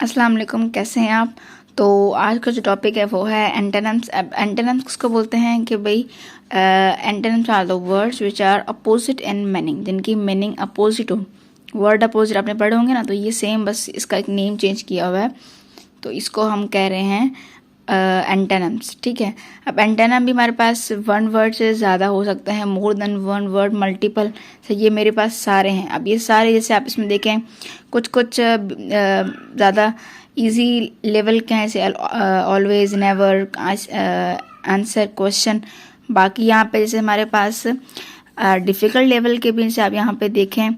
अस्सलाम वालेकुम, कैसे हैं आप। तो आज का जो टॉपिक है वो है एंटोनिम्स। अब एंटोनिम्स किसको बोलते हैं कि भाई antonyms are the words which are opposite in meaning, जिनकी मीनिंग अपोजिट हो। वर्ड अपोजिट आपने पढ़े होंगे ना, तो ये सेम, बस इसका एक नेम चेंज किया हुआ है, तो इसको हम कह रहे हैं एंटोनिम्स। ठीक है। अब एंटोनिम भी हमारे पास वन वर्ड से ज़्यादा हो सकते हैं, more than one word, multiple. तो ये मेरे पास सारे हैं। अब ये सारे जैसे आप इसमें देखें, कुछ कुछ ज़्यादा इजी लेवल के हैं, जैसे ऑलवेज, नेवर, आंसर, क्वेश्चन। बाकी यहाँ पे जैसे हमारे पास डिफ़िकल्ट लेवल के भी, जैसे आप यहाँ पे देखें,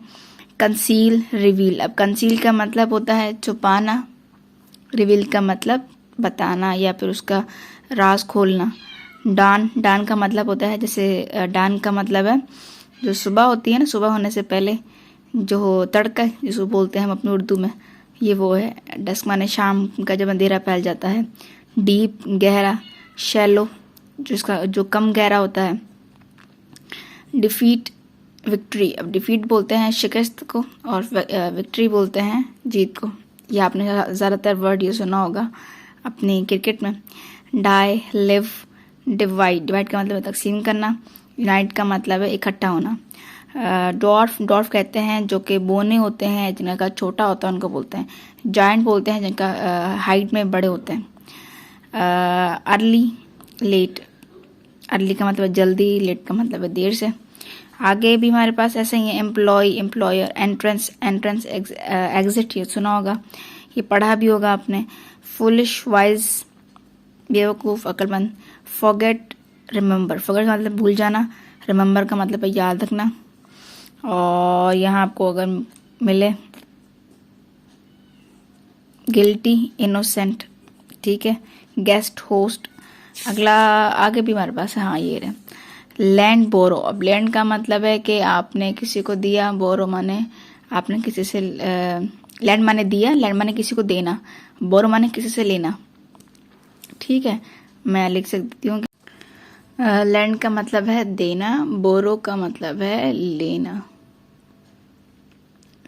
कंसील, रिवील। अब कंसील का मतलब होता है छुपाना, रिवील का मतलब बताना या फिर उसका राज खोलना। डान का मतलब होता है, जैसे डान का मतलब है जो सुबह होती है ना, सुबह होने से पहले जो तड़का जिसको बोलते हैं हम अपनी उर्दू में, ये वो है। डस्क माने शाम का जब अंधेरा फैल जाता है। डीप गहरा, शैलो जिसका जो कम गहरा होता है। Defeat, victory. अब डिफीट बोलते हैं शिकस्त को और विक्ट्री बोलते हैं जीत को। ये आपने ज़्यादातर वर्ड ये सुना होगा अपनी क्रिकेट में। Die, live, divide. डिवाइड का मतलब है तकसीम करना। यूनाइट का मतलब है इकट्ठा होना। डॉर्फ कहते हैं जो कि बोने होते हैं, जिनका छोटा होता है उनको बोलते हैं। जायंट बोलते हैं जिनका हाइट में बड़े होते हैं। Early, late. अर्ली का मतलब है जल्दी, लेट का मतलब है देर से। आगे भी हमारे पास ऐसे ही है, एम्प्लॉय, एम्प्लॉयर, एंट्रेंस, एग्जिट, ये सुना होगा, ये पढ़ा भी होगा आपने। फुलिश, वाइज, बेवकूफ़, अक्लमंद। Forget, remember. फॉरगेट का मतलब भूल जाना, रिमेंबर का मतलब है याद रखना। और यहाँ आपको अगर मिले गिल्टी, इनोसेंट। ठीक है। Guest, host. अगला आगे भी हमारे पास है, हाँ ये रहे, लैंड, बोरो। अब लैंड का मतलब है कि आपने किसी को दिया, बोरो माने आपने किसी से, लैंड माने दिया, लैंड माने किसी को देना, बोरो माने किसी से लेना। ठीक है, मैं लिख सकती हूँ। लैंड का मतलब है देना, बोरो का मतलब है लेना।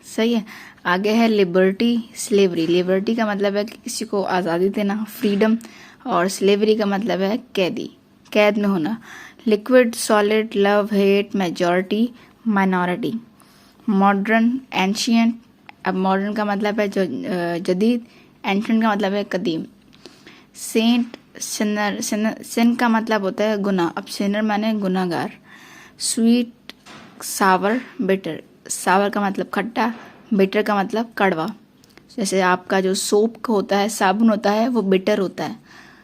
सही है। आगे है लिबर्टी, स्लेवरी। लिबर्टी का मतलब है कि किसी को आज़ादी देना, फ्रीडम। और स्लेवरी का मतलब है कैदी, कैद में होना। Liquid, solid, love, hate, majority, minority. Modern, ancient. अब मॉडर्न का मतलब है जो जदीद, एंशियंट का मतलब है कदीम। Saint, Sinner. सिन का मतलब होता है गुनाह, अब सिनर माने गुनाहगार। स्वीट, सावर, बिटर। सावर का मतलब खट्टा, बिटर का मतलब कड़वा। जैसे आपका जो सोप होता है, साबुन होता है, वो बिटर होता है।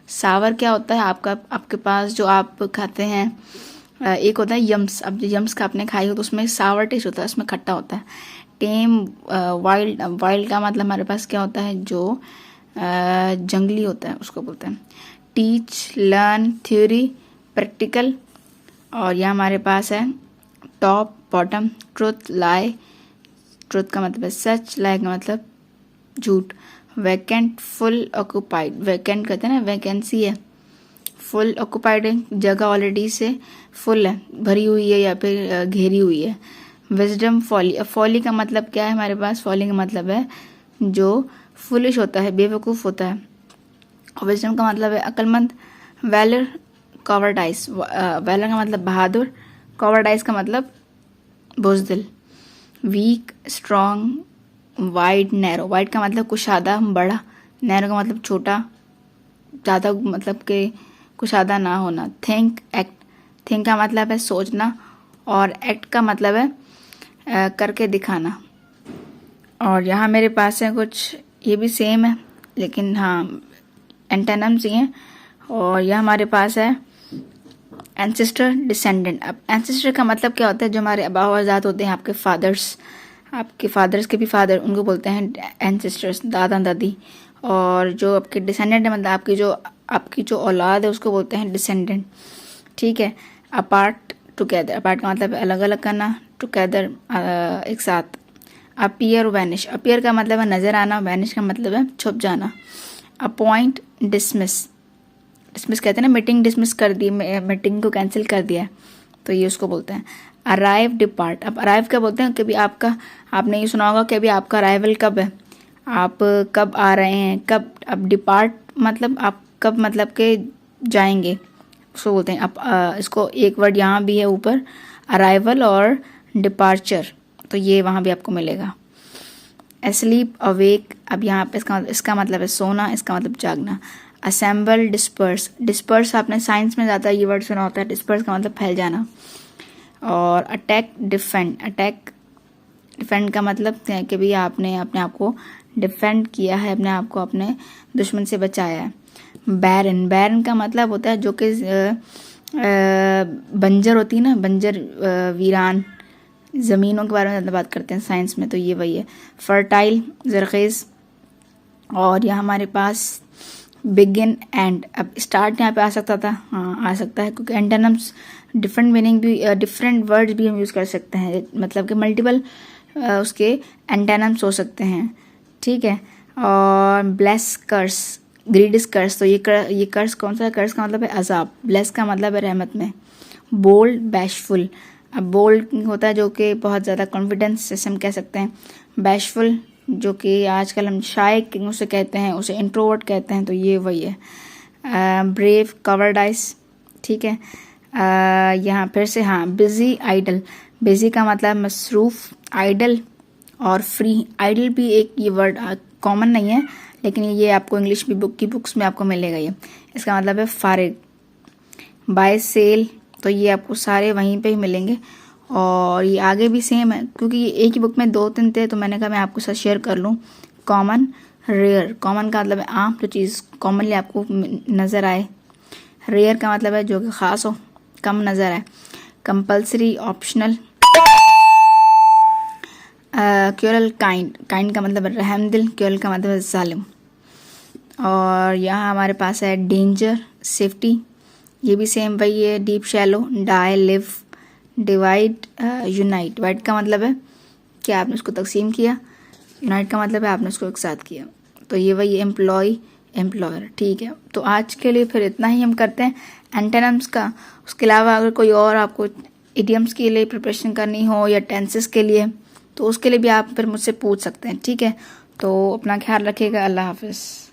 सावर क्या होता है, आपके पास जो आप खाते हैं, एक होता है यम्स। अब जो यम्स का आपने खाई हो तो उसमें सावर टेस्ट होता है, उसमें खट्टा होता है। टेम, वाइल्ड। वाइल्ड का मतलब हमारे पास क्या होता है, जो जंगली होता है उसको बोलते हैं। Teach, learn, theory, practical. और यह हमारे पास है टॉप, बॉटम, ट्रुथ, लाई। ट्रुथ का मतलब है सच, लाई का मतलब झूठ। Vacant, full, occupied. वैकेंट कहते हैं ना, वैकेंसी है। फुल ऑक्यूपाइड है, जगह ऑलरेडी से फुल है, भरी हुई है या फिर घेरी हुई है। Wisdom, folly. अब फॉली का मतलब क्या है हमारे पास, फॉली का मतलब है जो फुलिश होता है, बेवकूफ़ होता है। और विजडम का मतलब है अक्लमंद। वैलर, कॉवर्डाइस। वैलर का मतलब बहादुर, कॉवर्डाइस का मतलब बुज़दिल। Weak, strong, wide, narrow. Wide का मतलब कुशादा, बड़ा। नैरो का मतलब छोटा, ज़्यादा मतलब कि कुशादा ना होना। Think, act. थिंक का मतलब है सोचना, और एक्ट का मतलब है करके दिखाना। और यहाँ मेरे पास है कुछ, ये भी सेम है लेकिन हाँ एंटोनिम्स ही हैं। और यह हमारे पास है एंसेस्टर, डिसेंडेंट। अब एंसेस्टर का मतलब क्या होता है, जो हमारे आबा व अजदाद होते हैं, आपके फादर्स के भी फादर, उनको बोलते हैं एंसेस्टर्स, दादा दादी। और जो आपके डिसेंडेंट है, मतलब आपकी जो औलाद है, उसको बोलते हैं डिसेंडेंट। ठीक है। Apart, together. अपार्ट का मतलब अलग अलग करना, टुगेदर एक साथ। Appear, vanish. अपीयर का मतलब है नज़र आना, वैनिश का मतलब है छुप जाना। Appoint, dismiss. डिसमिस कहते हैं ना, मीटिंग डिसमिस कर दी, मीटिंग को कैंसिल कर दिया, तो ये उसको बोलते हैं। Arrive, depart. अब अराइव क्या बोलते हैं, कभी आपने ये सुना होगा कि अभी आपका अराइवल कब है, आप कब आ रहे हैं, कब अब डिपार्ट मतलब आप कब मतलब के जाएंगे उसको बोलते हैं। आप इसको एक वर्ड यहाँ भी है ऊपर, अराइवल और डिपार्चर, तो ये वहाँ भी आपको मिलेगा। asleep, awake, अब यहाँ पे इसका मतलब है सोना, इसका मतलब जागना। assemble, disperse, disperse आपने साइंस में ज़्यादा ये वर्ड सुना होता है, disperse का मतलब फैल जाना। और अटैक, डिफेंड, अटैक डिफेंड का मतलब है कि भी आपने अपने आप को डिफेंड किया है, अपने आप को अपने दुश्मन से बचाया है। बैरन, बैरन का मतलब होता है जो कि बंजर होती है ना, बंजर वीरान ज़मीनों के बारे में ज़्यादा बात करते हैं साइंस में, तो ये वही है। फर्टाइल, ज़रखेज़। और यहाँ हमारे पास बिगिन, एंड, अब स्टार्ट यहाँ पे आ सकता था, हाँ आ सकता है, क्योंकि एंटोनिम्स डिफरेंट मीनिंग भी, डिफरेंट वर्ड्स भी हम यूज़ कर सकते हैं, मतलब कि मल्टीपल उसके एंटोनिम्स हो सकते हैं, ठीक है। और ब्लेस, कर्स, ग्रीड इज कर्स, तो ये कर्स कौन सा है? कर्स का मतलब है अजाब, ब्लेस का मतलब है रहमत में। बोल्ड, बैशफुल, अब बोल्ड होता है जो कि बहुत ज़्यादा कॉन्फिडेंस जैसे हम कह सकते हैं। बैशफुल जो कि आजकल हम शाय उसे कहते हैं, उसे इंट्रोवर्ट कहते हैं, तो ये वही है। ब्रेव, कवर्डाइस, ठीक है। यहाँ फिर से हाँ, बिजी, आइडल, बिजी का मतलब मसरूफ़, आइडल और फ्री। आइडल भी एक ये वर्ड कॉमन नहीं है, लेकिन ये आपको इंग्लिश भी बुक्स में आपको मिलेगा ये। इसका मतलब है फारिग। बाय सेल, तो ये आपको सारे वहीं पे ही मिलेंगे, और ये आगे भी सेम है, क्योंकि ये एक ही बुक में 2-3 थे, तो मैंने कहा मैं आपको साथ शेयर कर लूँ। कॉमन, रेयर, कॉमन का मतलब है आम, जो चीज़ कॉमनली आपको नज़र आए। रेयर का मतलब है जो कि ख़ास हो, कम नज़र आए। Compulsory, optional. Crucial, kind, kind का मतलब है रहमदिल, क्यूरल का मतलब है जालिम। और यहाँ हमारे पास है डेंजर, सेफ्टी, ये भी सेम वही है। Deep, shallow, die, live, divide, unite, divide का मतलब है कि आपने उसको तकसीम किया, यूनाइट का मतलब है आपने उसको एक साथ किया, तो ये वही एम्प्लॉय, एम्प्लॉयर, ठीक है। तो आज के लिए फिर इतना ही हम करते हैं एंटोनिम्स का। उसके अलावा अगर कोई और आपको इडियम्स के लिए प्रिपरेशन करनी हो या टेंसेस के लिए, तो उसके लिए भी आप फिर मुझसे पूछ सकते हैं, ठीक है। तो अपना ख्याल रखिएगा, अल्लाह हाफिज़।